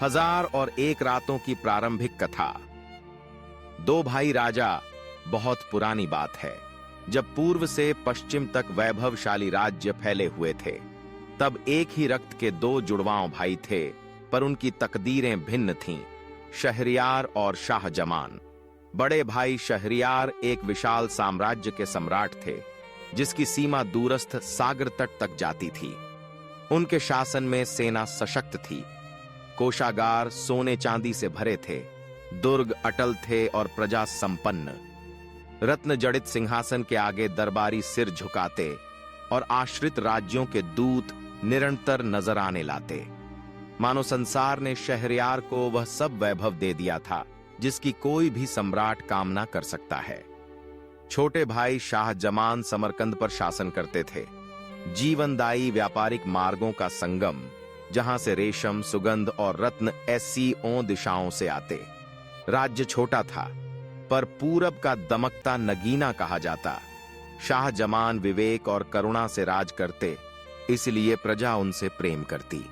1001 रातों की प्रारंभिक कथा। दो भाई राजा। बहुत पुरानी बात है, जब पूर्व से पश्चिम तक वैभवशाली राज्य फैले हुए थे। तब एक ही रक्त के दो जुड़वांव भाई थे, पर उनकी तकदीरें भिन्न थीं। शहरयार और शाहजमान। बड़े भाई शहरयार एक विशाल साम्राज्य के सम्राट थे, जिसकी सीमा दूरस्थ सागर तट तक जाती थी। उनके शासन में सेना सशक्त थी, कोषागार सोने चांदी से भरे थे, दुर्ग अटल थे और प्रजा संपन्न। रत्न जड़ित सिंहासन के आगे दरबारी सिर झुकाते और आश्रित राज्यों के दूत निरंतर नजराने लाते। मानो संसार ने शहरयार को वह सब वैभव दे दिया था जिसकी कोई भी सम्राट कामना कर सकता है। छोटे भाई शाहजमान समरकंद पर शासन करते थे, जीवनदायी व्यापारिक मार्गों का संगम, जहां से रेशम, सुगंध और रत्न ऐसी दिशाओं से आते। राज्य छोटा था, पर पूरब का दमकता नगीना कहा जाता। शाहजमान विवेक और करुणा से राज करते, इसलिए प्रजा उनसे प्रेम करती।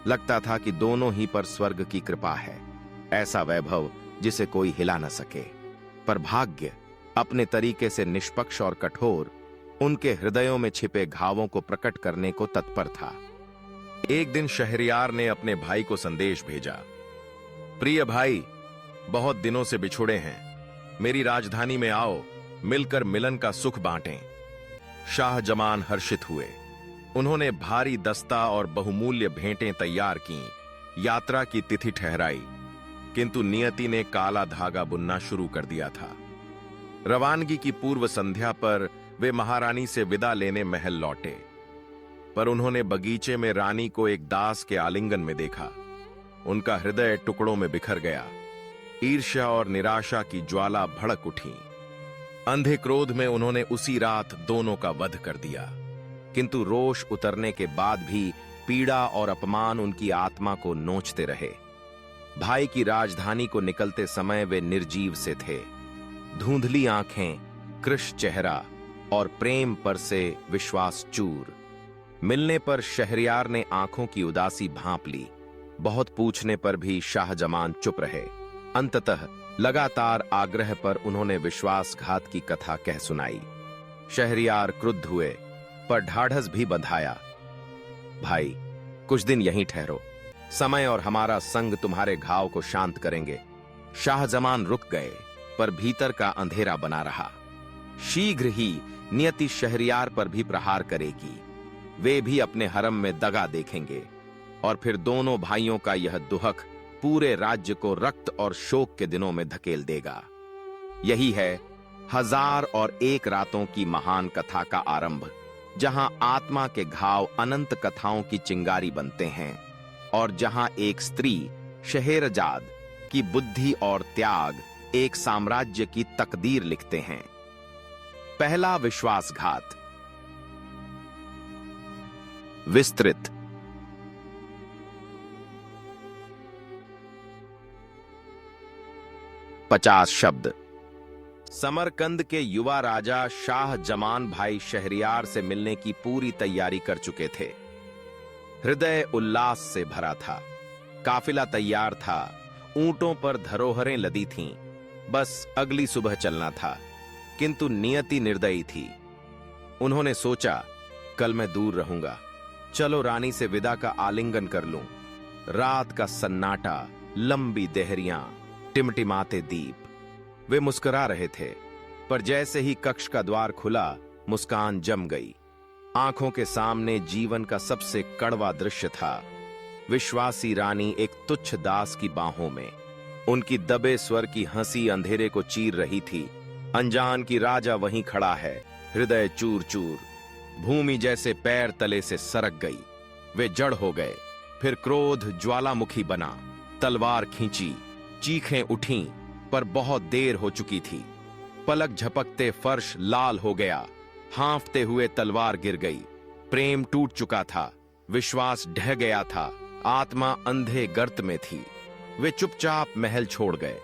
लगता था कि दोनों ही पर स्वर्ग की कृपा है, ऐसा वैभव जिसे कोई हिला न सके। पर भाग्य अपने तरीके से निष्पक्ष और कठोर उनके हृदयों में छिपे घावों को प्रकट करने को तत्पर था। एक दिन शहरयार ने अपने भाई को संदेश भेजा। प्रिय भाई, बहुत दिनों से बिछुड़े हैं, मेरी राजधानी में आओ, मिलकर मिलन का सुख बांटें। शाहजमान हर्षित हुए। उन्होंने भारी दस्ता और बहुमूल्य भेंटें तैयार की, यात्रा की तिथि ठहराई, किंतु नियति ने काला धागा बुनना शुरू कर दिया था। रवानगी की पूर्व संध्या पर वे महारानी से विदा लेने महल लौटे, पर उन्होंने बगीचे में रानी को एक दास के आलिंगन में देखा। उनका हृदय टुकड़ों में बिखर गया। ईर्ष्या और निराशा की ज्वाला भड़क उठी। अंधे क्रोध में उन्होंने उसी रात दोनों का वध कर दिया। किंतु रोष उतरने के बाद भी पीड़ा और अपमान उनकी आत्मा को नोचते रहे। भाई की राजधानी को निकलते समय वे निर्जीव से थे। धुंधली आंखें, कृश चेहरा और प्रेम पर से विश्वास चूर। मिलने पर शहरयार ने आंखों की उदासी भांप ली। बहुत पूछने पर भी शाहजमान चुप रहे। अंततः लगातार आग्रह पर उन्होंने विश्वासघात की कथा कह सुनाई। शहरयार क्रुद्ध हुए, पर ढाढ़स भी बंधाया। भाई, कुछ दिन यहीं ठहरो, समय और हमारा संग तुम्हारे घाव को शांत करेंगे। शाहजमान रुक गए, पर भीतर का अंधेरा बना रहा। शीघ्र ही नियति शहरयार पर भी प्रहार करेगी। वे भी अपने हरम में दगा देखेंगे, और फिर दोनों भाइयों का यह दुहक पूरे राज्य को रक्त और शोक के दिनों में धकेल देगा। यही है 1001 रातों की महान कथा का आरंभ, जहां आत्मा के घाव अनंत कथाओं की चिंगारी बनते हैं, और जहां एक स्त्री शहरजाद की बुद्धि और त्याग एक साम्राज्य की तकदीर लिखते हैं। पहला विश्वासघात। विस्तृत। पचास शब्द। समरकंद के युवा राजा शाहजमान भाई शहरयार से मिलने की पूरी तैयारी कर चुके थे। हृदय उल्लास से भरा था। काफिला तैयार था, ऊंटों पर धरोहरें लदी थीं, बस अगली सुबह चलना था। किंतु नियति निर्दयी थी। उन्होंने सोचा, कल मैं दूर रहूंगा, चलो रानी से विदा का आलिंगन कर लूं। रात का सन्नाटा, लंबी देहरियां, टिमटिमाते दीप। वे मुस्कुरा रहे थे, पर जैसे ही कक्ष का द्वार खुला, मुस्कान जम गई। आंखों के सामने जीवन का सबसे कड़वा दृश्य था। विश्वासी रानी एक तुच्छ दास की बाहों में। उनकी दबे स्वर की हंसी अंधेरे को चीर रही थी। अनजान की राजा वहीं खड़ा है, हृदय चूर चूर। भूमि जैसे पैर तले से सरक गई। वे जड़ हो गए। फिर क्रोध ज्वालामुखी बना। तलवार खींची, चीखें उठीं, पर बहुत देर हो चुकी थी। पलक झपकते फर्श लाल हो गया। हांफते हुए तलवार गिर गई। प्रेम टूट चुका था, विश्वास ढह गया था, आत्मा अंधे गर्त में थी। वे चुपचाप महल छोड़ गए।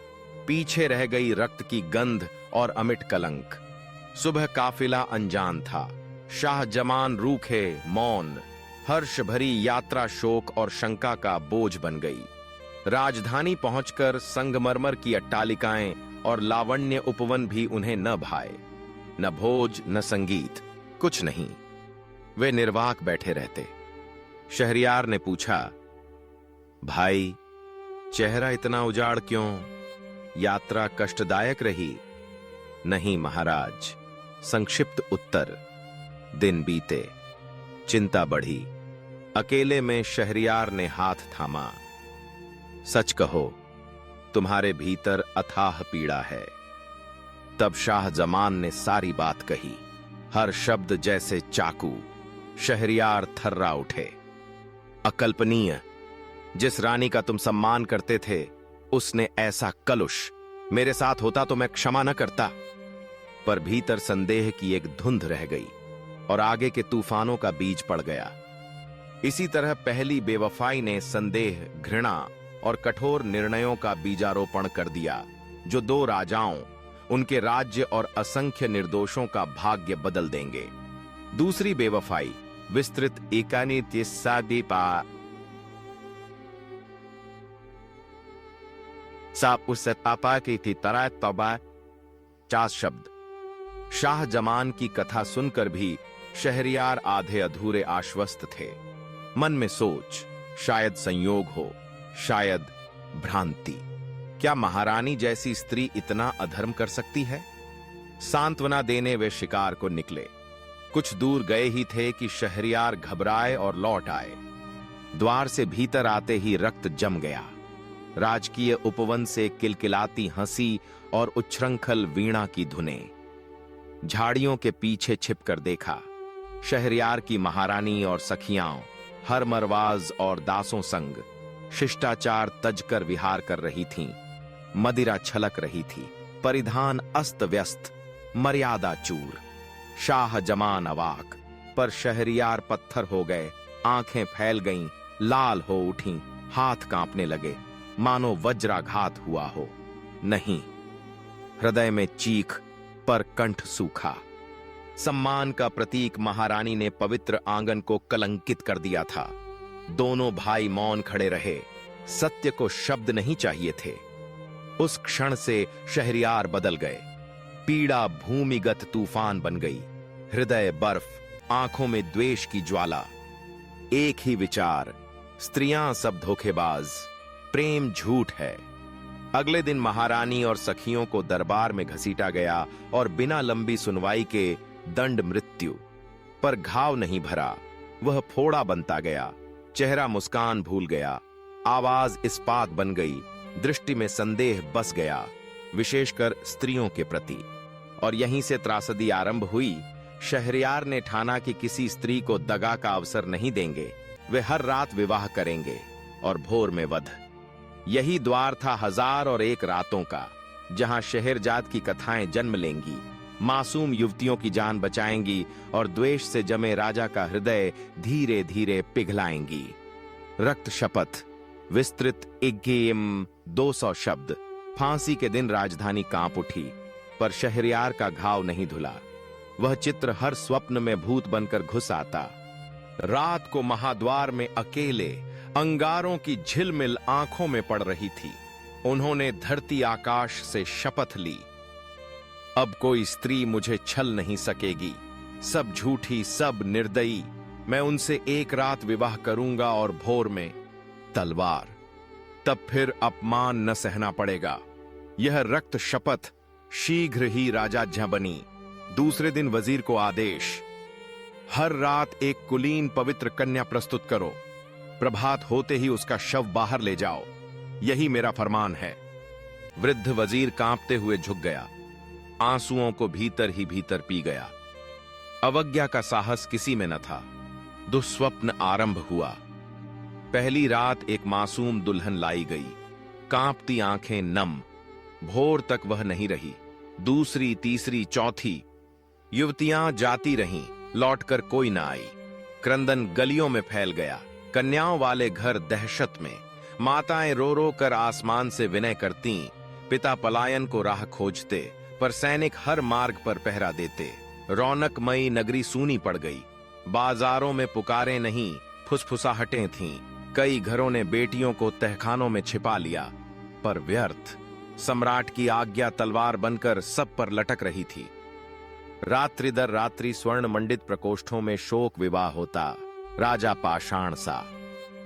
पीछे रह गई रक्त की गंध और अमिट कलंक। सुबह काफिला अनजान था। शाहजमान रूखे, मौन। हर्ष भरी यात्रा शोक और शंका का बोझ बन गई। राजधानी पहुंचकर संगमरमर की अट्टालिकाएं और लावण्य उपवन भी उन्हें न भाए। न भोज न संगीत, कुछ नहीं। वे निर्वाक बैठे रहते। शहरयार ने पूछा, भाई, चेहरा इतना उजाड़ क्यों? यात्रा कष्टदायक रही? नहीं महाराज, संक्षिप्त उत्तर। दिन बीते, चिंता बढ़ी। अकेले में शहरयार ने हाथ थामा। सच कहो, तुम्हारे भीतर अथाह पीड़ा है। तब शाह जमान ने सारी बात कही, हर शब्द जैसे चाकू। शहरयार थर्रा उठे। अकल्पनीय, जिस रानी का तुम सम्मान करते थे, उसने ऐसा कलुष। मेरे साथ होता तो मैं क्षमा न करता। पर भीतर संदेह की एक धुंध रह गई और आगे के तूफानों का बीज पड़ गया। इसी तरह पहली बेवफाई ने संदेह, घृणा और कठोर निर्णयों का बीजारोपण कर दिया, जो दो राजाओं, उनके राज्य और असंख्य निर्दोषों का भाग्य बदल देंगे। दूसरी बेवफाई विस्तृत की थी तरह तौबा। 50 शब्द। शाह जमान की कथा सुनकर भी शहरयार आधे अधूरे आश्वस्त थे। मन में सोच, शायद संयोग हो, शायद भ्रांति। क्या महारानी जैसी स्त्री इतना अधर्म कर सकती है? सांत्वना देने वे शिकार को निकले। कुछ दूर गए ही थे कि शहरयार घबराए और लौट आए। द्वार से भीतर आते ही रक्त जम गया। राजकीय उपवन से किलकिलाती हंसी और उच्छृंखल वीणा की धुनें। झाड़ियों के पीछे छिपकर देखा, शहरयार की महारानी और सखियां हर मरवाज और दासों संग शिष्टाचार तजकर विहार कर रही थीं। मदिरा छलक रही थी, परिधान अस्त व्यस्त, मर्यादा चूर। शाह जमान अवाक, पर शहरयार पत्थर हो गए। आंखें फैल गईं, लाल हो उठीं, हाथ कांपने लगे, मानो वज्राघात हुआ हो। नहीं, हृदय में चीख, पर कंठ सूखा। सम्मान का प्रतीक महारानी ने पवित्र आंगन को कलंकित कर दिया था। दोनों भाई मौन खड़े रहे। सत्य को शब्द नहीं चाहिए थे। उस क्षण से शहरयार बदल गए। पीड़ा भूमिगत तूफान बन गई। हृदय बर्फ, आंखों में द्वेष की ज्वाला। एक ही विचार, स्त्रियां सब धोखेबाज, प्रेम झूठ है। अगले दिन महारानी और सखियों को दरबार में घसीटा गया और बिना लंबी सुनवाई के दंड मृत्यु। पर घाव नहीं भरा, वह फोड़ा बनता गया। चेहरा मुस्कान भूल गया, आवाज इस्पात बन गई, दृष्टि में संदेह बस गया, विशेषकर स्त्रियों के प्रति। और यहीं से त्रासदी आरंभ हुई। शहरयार ने ठाना कि किसी स्त्री को दगा का अवसर नहीं देंगे। वे हर रात विवाह करेंगे और भोर में वध। यही द्वार था 1001 रातों का, जहां शहरजाद की कथाएं जन्म लेंगी, मासूम युवतियों की जान बचाएंगी और द्वेष से जमे राजा का हृदय धीरे धीरे पिघलाएंगी। रक्त शपथ, विस्तृत 200 शब्द। फांसी के दिन राजधानी कांप उठी, पर शहरयार का घाव नहीं धुला। वह चित्र हर स्वप्न में भूत बनकर घुस आता। रात को महाद्वार में अकेले अंगारों की झिलमिल आंखों में पड़ रही थी। उन्होंने धरती आकाश से शपथ ली, अब कोई स्त्री मुझे छल नहीं सकेगी। सब झूठी, सब निर्दयी। मैं उनसे एक रात विवाह करूंगा और भोर में तलवार। तब फिर अपमान न सहना पड़ेगा। यह रक्त शपथ शीघ्र ही राजाज्ञा बनी। दूसरे दिन वजीर को आदेश, हर रात एक कुलीन पवित्र कन्या प्रस्तुत करो। प्रभात होते ही उसका शव बाहर ले जाओ। यही मेरा फरमान है। वृद्ध वजीर कांपते हुए झुक गया, आंसुओं को भीतर ही भीतर पी गया। अवज्ञा का साहस किसी में न था। दुस्वप्न आरंभ हुआ। पहली रात एक मासूम दुल्हन लाई गई, कांपती आंखें नम। भोर तक वह नहीं रही। दूसरी, तीसरी, चौथी युवतियां जाती रहीं, लौटकर कोई न आई। क्रंदन गलियों में फैल गया। कन्याओं वाले घर दहशत में। माताएं रो रो कर आसमान से विनय करती। पिता पलायन को राह खोजते, पर सैनिक हर मार्ग पर पहरा देते। रौनकमयी नगरी सूनी पड़ गई। बाजारों में पुकारें नहीं, फुसफुसाहटें थीं। कई घरों ने बेटियों को तहखानों में छिपा लिया, पर व्यर्थ। सम्राट की आज्ञा तलवार बनकर सब पर लटक रही थी। रात्रि दर रात्रि स्वर्ण मंडित प्रकोष्ठों में शोक विवाह होता, राजा पाषाण सा,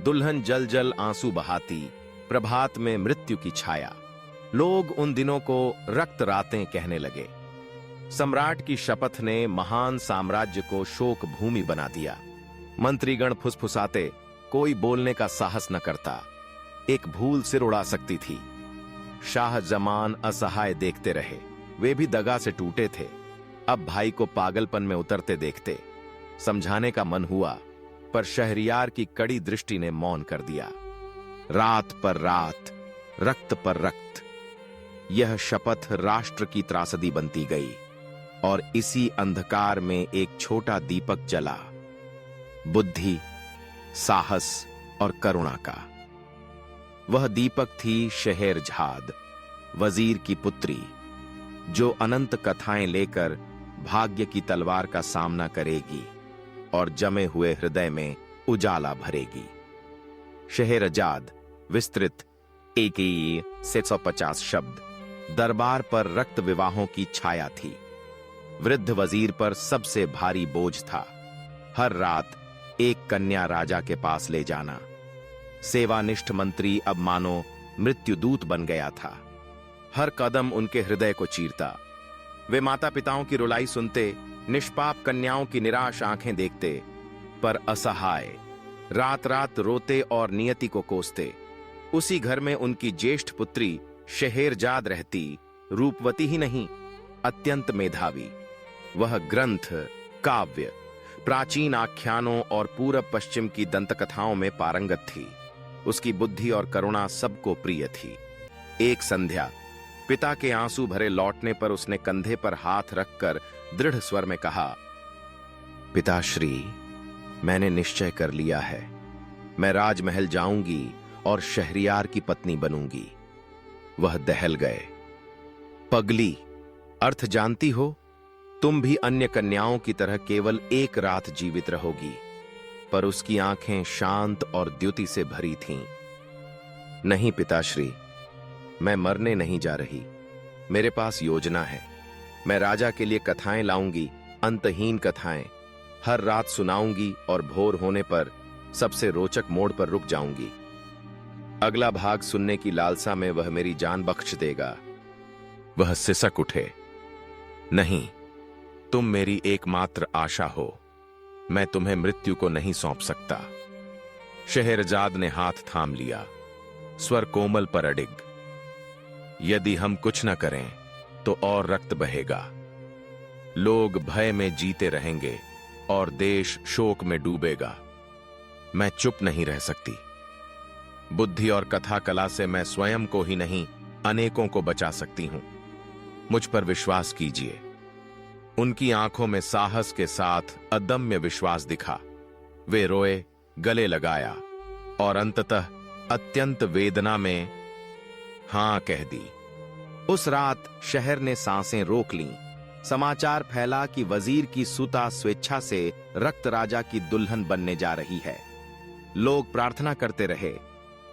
दुल्हन जल जल आंसू बहाती, प्रभात में मृत्यु की छाया। लोग उन दिनों को रक्त रातें कहने लगे। सम्राट की शपथ ने महान साम्राज्य को शोक भूमि बना दिया। मंत्रीगण फुसफुसाते, कोई बोलने का साहस न करता। एक भूल सिर उड़ा सकती थी। शाह जमान असहाय देखते रहे। वे भी दगा से टूटे थे। अब भाई को पागलपन में उतरते देखते समझाने का मन हुआ, पर शहरियार की कड़ी दृष्टि ने मौन कर दिया। रात पर रात, रक्त पर रक्त, यह शपथ राष्ट्र की त्रासदी बनती गई। और इसी अंधकार में एक छोटा दीपक जला, बुद्धि, साहस और करुणा का। वह दीपक थी शहरजाद, वजीर की पुत्री, जो अनंत कथाएं लेकर भाग्य की तलवार का सामना करेगी और जमे हुए हृदय में उजाला भरेगी। शहरजाद विस्तृत 650 शब्द। दरबार पर रक्त विवाहों की छाया थी। वृद्ध वजीर पर सबसे भारी बोझ था। हर रात एक कन्या राजा के पास ले जाना। सेवानिष्ठ मंत्री अब मानो मृत्युदूत बन गया था। हर कदम उनके हृदय को चीरता। वे माता पिताओं की रुलाई सुनते, निष्पाप कन्याओं की निराश आंखें देखते, पर असहाय रात रात रोते और नियति को कोसते। उसी घर में उनकी ज्येष्ठ पुत्री शहरजाद रहती, रूपवती ही नहीं, अत्यंत मेधावी। वह ग्रंथ, काव्य, प्राचीन आख्यानों और पूरब पश्चिम की दंतकथाओं में पारंगत थी। उसकी बुद्धि और करुणा सबको प्रिय थी। एक संध्या पिता के आंसू भरे लौटने पर उसने कंधे पर हाथ रखकर दृढ़ स्वर में कहा, पिताश्री, मैंने निश्चय कर लिया है। मैं राजमहल जाऊंगी और शहरियार की पत्नी बनूंगी। वह दहल गए। पगली, अर्थ जानती हो? तुम भी अन्य कन्याओं की तरह केवल एक रात जीवित रहोगी। पर उसकी आंखें शांत और द्युति से भरी थीं। नहीं पिताश्री, मैं मरने नहीं जा रही। मेरे पास योजना है। मैं राजा के लिए कथाएं लाऊंगी, अंतहीन कथाएं। हर रात सुनाऊंगी और भोर होने पर सबसे रोचक मोड़ पर रुक जाऊंगी। अगला भाग सुनने की लालसा में वह मेरी जान बख्श देगा। वह सिसक उठे। नहीं, तुम मेरी एकमात्र आशा हो। मैं तुम्हें मृत्यु को नहीं सौंप सकता। शहरजाद ने हाथ थाम लिया, स्वर कोमल पर अडिग। यदि हम कुछ न करें तो और रक्त बहेगा। लोग भय में जीते रहेंगे और देश शोक में डूबेगा। मैं चुप नहीं रह सकती। बुद्धि और कथा कला से मैं स्वयं को ही नहीं, अनेकों को बचा सकती हूं। मुझ पर विश्वास कीजिए। उनकी आंखों में साहस के साथ अदम्य विश्वास दिखा। वे रोए, गले लगाया और अंततः अत्यंत वेदना में हां कह दी। उस रात शहर ने सांसें रोक लीं। समाचार फैला कि वजीर की सुता स्वेच्छा से रक्त राजा की दुल्हन बनने जा रही है। लोग प्रार्थना करते रहे,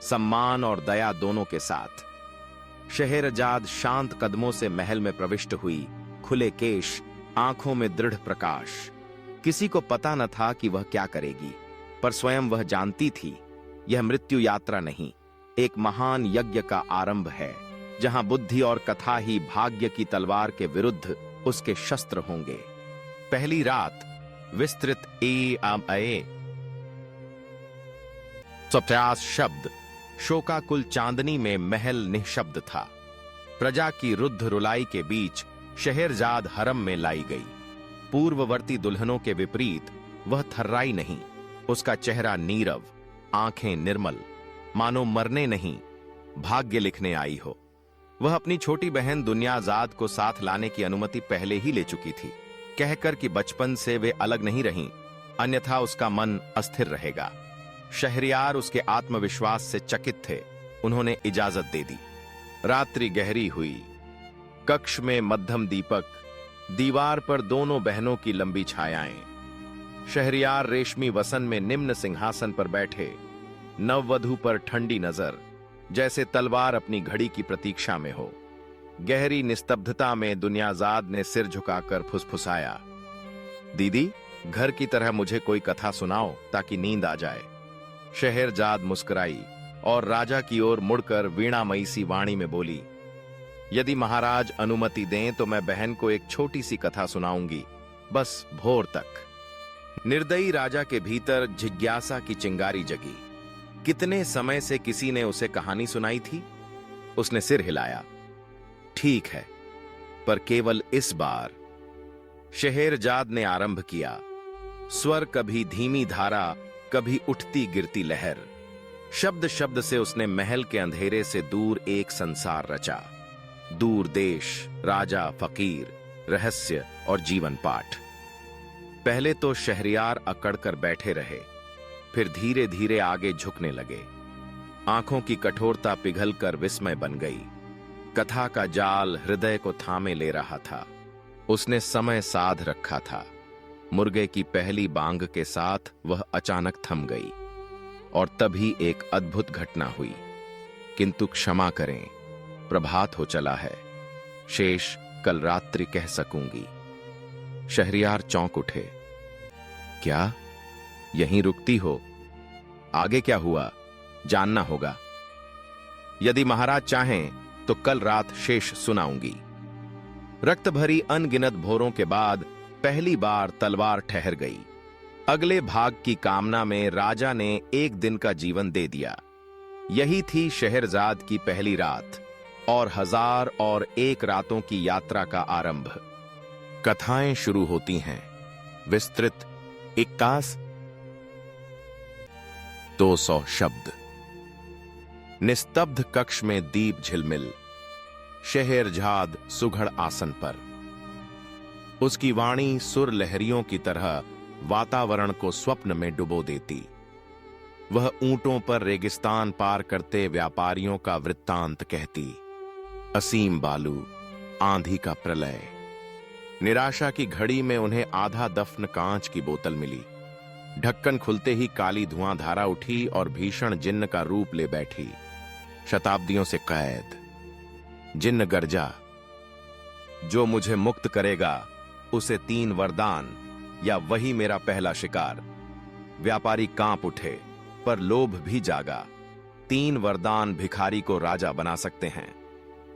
सम्मान और दया दोनों के साथ। शहरजाद शांत कदमों से महल में प्रविष्ट हुई, खुले केश, आंखों में दृढ़ प्रकाश। किसी को पता न था कि वह क्या करेगी, पर स्वयं वह जानती थी, यह मृत्यु यात्रा नहीं, एक महान यज्ञ का आरंभ है, जहां बुद्धि और कथा ही भाग्य की तलवार के विरुद्ध उसके शस्त्र होंगे। पहली रात विस्तृत 50 शब्द। शोकाकुल चांदनी में महल निःशब्द था। प्रजा की रुद्ध रुलाई के बीच शहरजाद हरम में लाई गई। पूर्ववर्ती दुल्हनों के विपरीत वह थर्राई नहीं। उसका चेहरा नीरव, आंखें निर्मल, मानो मरने नहीं, भाग्य लिखने आई हो। वह अपनी छोटी बहन दुनियाजाद को साथ लाने की अनुमति पहले ही ले चुकी थी, कहकर कि बचपन से वे अलग नहीं रहीं, अन्यथा उसका मन अस्थिर रहेगा। शहरियार उसके आत्मविश्वास से चकित थे। उन्होंने इजाजत दे दी। रात्रि गहरी हुई। कक्ष में मध्यम दीपक, दीवार पर दोनों बहनों की लंबी छायाएं। शहरियार रेशमी वसन में निम्न सिंहासन पर बैठे, नववधू पर ठंडी नजर, जैसे तलवार अपनी घड़ी की प्रतीक्षा में हो। गहरी निस्तब्धता में दुनियाजाद ने सिर झुकाकर फुसफुसाया, दीदी, घर की तरह मुझे कोई कथा सुनाओ ताकि नींद आ जाए। शहरजाद मुस्कुराई और राजा की ओर मुड़कर वीणामयी सी वाणी में बोली, यदि महाराज अनुमति दें तो मैं बहन को एक छोटी सी कथा सुनाऊंगी, बस भोर तक। निर्दयी राजा के भीतर जिज्ञासा की चिंगारी जगी। कितने समय से किसी ने उसे कहानी सुनाई थी? उसने सिर हिलाया, ठीक है, पर केवल इस बार। शहरजाद ने आरंभ किया। स्वर कभी धीमी धारा, कभी उठती गिरती लहर। शब्द शब्द से उसने महल के अंधेरे से दूर एक संसार रचा। दूर देश, राजा, फकीर, रहस्य और जीवन पाठ। पहले तो शहरयार अकड़कर बैठे रहे, फिर धीरे धीरे आगे झुकने लगे। आंखों की कठोरता पिघलकर विस्मय बन गई। कथा का जाल हृदय को थामे ले रहा था। उसने समय साध रखा था। मुर्गे की पहली बांग के साथ वह अचानक थम गई और तभी एक अद्भुत घटना हुई। किंतु क्षमा करें, प्रभात हो चला है, शेष कल रात्रि कह सकूंगी। शहरयार चौंक उठे, क्या यहीं रुकती हो? आगे क्या हुआ जानना होगा। यदि महाराज चाहें तो कल रात शेष सुनाऊंगी। रक्त भरी अनगिनत भोरों के बाद पहली बार तलवार ठहर गई। अगले भाग की कामना में राजा ने एक दिन का जीवन दे दिया। यही थी शहरजाद की पहली रात और 1001 रातों की यात्रा का आरंभ। कथाएं शुरू होती हैं। विस्तृत 21 200 शब्द। निस्तब्ध कक्ष में दीप झिलमिल। शहरजाद सुघड़ आसन पर। उसकी वाणी सुर लहरियों की तरह वातावरण को स्वप्न में डुबो देती। वह ऊंटों पर रेगिस्तान पार करते व्यापारियों का वृत्तांत कहती। असीम बालू, आंधी का प्रलय। निराशा की घड़ी में उन्हें आधा दफन कांच की बोतल मिली। ढक्कन खुलते ही काली धुआंधारा उठी और भीषण जिन्न का रूप ले बैठी। शताब्दियों से कैद। जिन्न गर्जा, जो मुझे मुक्त करेगा उसे 3 वरदान या वही मेरा पहला शिकार। व्यापारी कांप उठे, पर लोभ भी जागा। 3 वरदान भिखारी को राजा बना सकते हैं।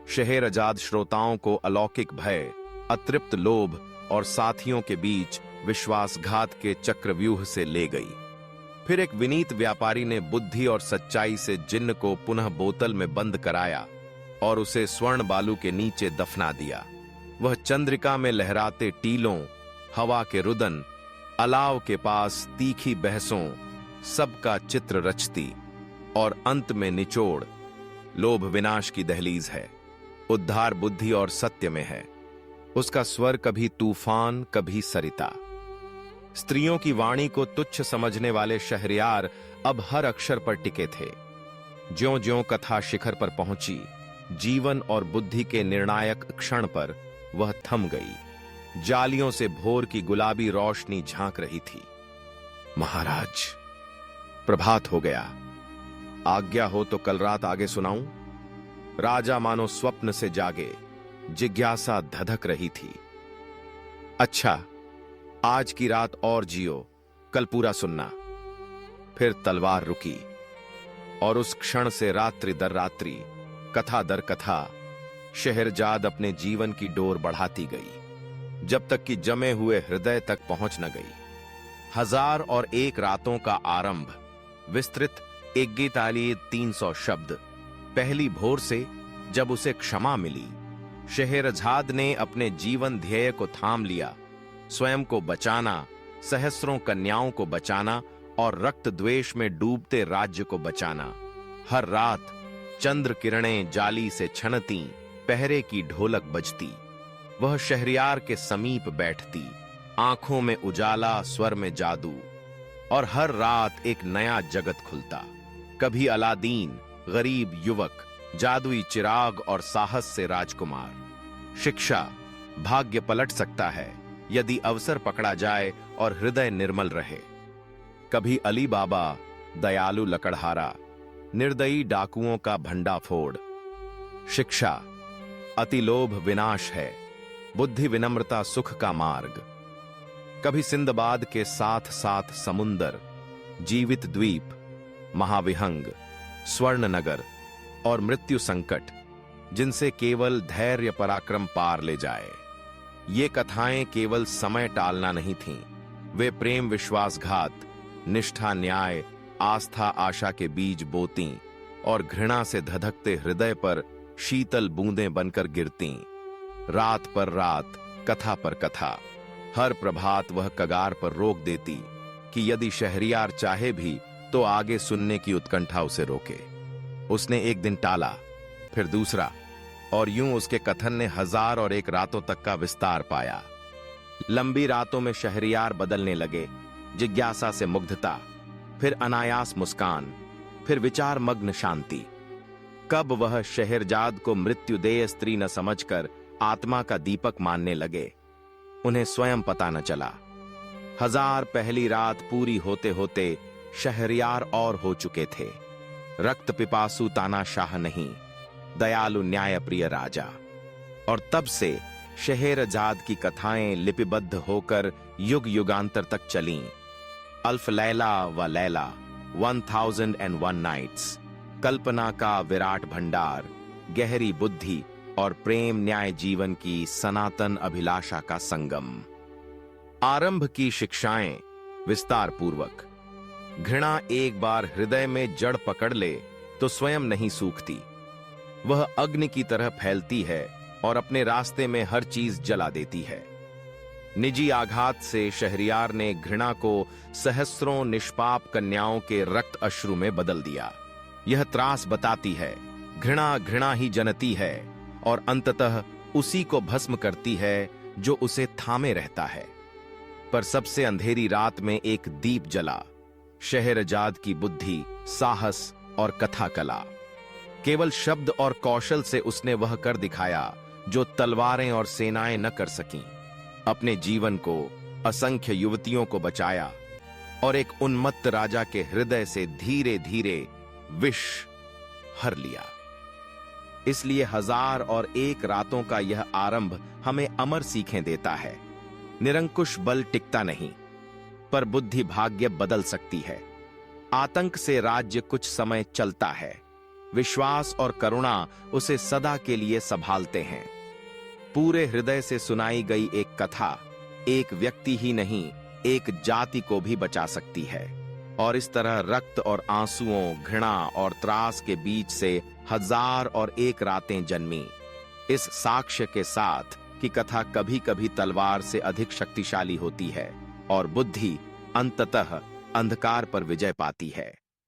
शहरजाद श्रोताओं को अलौकिक भय, अतृप्त लोभ और साथियों के बीच विश्वासघात के चक्रव्यूह से ले गई। फिर एक विनीत व्यापारी ने बुद्धि और सच्चाई से जिन्न को पुनः बोतल में बंद कराया और उसे स्वर्ण बालू के नीचे दफना दिया। वह चंद्रिका में लहराते टीलों, हवा के रुदन, अलाव के पास तीखी बहसों, सबका चित्र रचती और अंत में निचोड़। लोभ विनाश की दहलीज है, उद्धार बुद्धि और सत्य में है। उसका स्वर कभी तूफान, कभी सरिता। स्त्रियों की वाणी को तुच्छ समझने वाले शहरयार अब हर अक्षर पर टिके थे। ज्यों-ज्यों कथा शिखर पर पहुंची, जीवन और बुद्धि के निर्णायक क्षण पर वह थम गई। जालियों से भोर की गुलाबी रोशनी झांक रही थी। महाराज, प्रभात हो गया। आज्ञा हो तो कल रात आगे सुनाऊं? राजा मानो स्वप्न से जागे, जिज्ञासा धधक रही थी। अच्छा, आज की रात और जियो, कल पूरा सुनना। फिर तलवार रुकी और उस क्षण से रात्रि दर रात्रि, कथा दर कथा, शहरजाद अपने जीवन की डोर बढ़ाती गई, जब तक कि जमे हुए हृदय तक पहुंच न गई। 1001 रातों का आरंभ। विस्तृत 300 शब्द। पहली भोर से जब उसे क्षमा मिली, शहरजाद ने अपने जीवन ध्येय को थाम लिया। स्वयं को बचाना, सहस्रों कन्याओं को बचाना और रक्त द्वेष में डूबते राज्य को बचाना। हर रात चंद्र किरणें जाली से छनती, पहरे की ढोलक बजती। वह शहरयार के समीप बैठती, आंखों में उजाला, स्वर में जादू, और हर रात एक नया जगत खुलता। कभी अलादीन, गरीब युवक, जादुई चिराग और साहस से राजकुमार। शिक्षा, भाग्य पलट सकता है यदि अवसर पकड़ा जाए और हृदय निर्मल रहे। कभी अली बाबा, दयालु लकड़हारा, निर्दयी डाकुओं का भंडाफोड़। शिक्षा, अतिलोभ विनाश है, बुद्धि विनम्रता सुख का मार्ग। कभी सिंदबाद के साथ साथ समुंदर, जीवित द्वीप, महाविहंग, स्वर्ण नगर और मृत्यु संकट, जिनसे केवल धैर्य पराक्रम पार ले जाए। ये कथाएं केवल समय टालना नहीं थीं, वे प्रेम विश्वासघात, निष्ठा न्याय, आस्था आशा के बीज बोतीं और घृणा से धधकते हृदय पर शीतल बूंदें बनकर गिरतीं। रात पर रात, कथा पर कथा, हर प्रभात वह कगार पर रोक देती कि यदि शहरियार चाहे भी तो आगे सुनने की उत्कंठा उसे रोके। उसने एक दिन टाला, फिर दूसरा, और यूं उसके कथन ने 1001 रातों तक का विस्तार पाया। लंबी रातों में शहरियार बदलने लगे, जिज्ञासा से मुग्धता, फिर अनायास मुस्कान, फिर विचार मग्न शांति। कब वह शहरजाद को मृत्युदेय स्त्री न समझकर आत्मा का दीपक मानने लगे, उन्हें स्वयं पता न चला। 1000 पहली रात पूरी होते होते शहरियार और हो चुके थे। रक्त पिपासु तानाशाह नहीं, दयालु न्यायप्रिय राजा। और तब से शहरजाद की कथाएं लिपिबद्ध होकर युग युगांतर तक चलीं। अल्फ लैला व लैला, 1001 नाइट्स, कल्पना का विराट भंडार, गहरी बुद्धि और प्रेम न्याय जीवन की सनातन अभिलाषा का संगम। आरंभ की शिक्षाएं विस्तार पूर्वक। घृणा एक बार हृदय में जड़ पकड़ ले तो स्वयं नहीं सूखती, वह अग्नि की तरह फैलती है और अपने रास्ते में हर चीज जला देती है। निजी आघात से शहरियार ने घृणा को सहस्रों निष्पाप कन्याओं के रक्त अश्रु में बदल दिया। यह त्रास बताती है, घृणा घृणा ही जनती है और अंततः उसी को भस्म करती है जो उसे थामे रहता है। पर सबसे अंधेरी रात में एक दीप जला, शहरजाद की बुद्धि, साहस और कथा कला। केवल शब्द और कौशल से उसने वह कर दिखाया जो तलवारें और सेनाएं न कर सकीं। अपने जीवन को, असंख्य युवतियों को बचाया और एक उन्मत्त राजा के हृदय से धीरे धीरे विष हर लिया। इसलिए 1001 रातों का यह आरंभ हमें अमर सीखें देता है। निरंकुश बल टिकता नहीं, पर बुद्धि भाग्य बदल सकती है। आतंक से राज्य कुछ समय चलता है, विश्वास और करुणा उसे सदा के लिए संभालते हैं। पूरे हृदय से सुनाई गई एक कथा एक व्यक्ति ही नहीं, एक जाति को भी बचा सकती है। और इस तरह रक्त और आंसुओं, घृणा और त्रास के बीच से 1001 रातें जन्मी, इस साक्ष्य के साथ कि कथा कभी कभी तलवार से अधिक शक्तिशाली होती है और बुद्धि अंततः अंधकार पर विजय पाती है।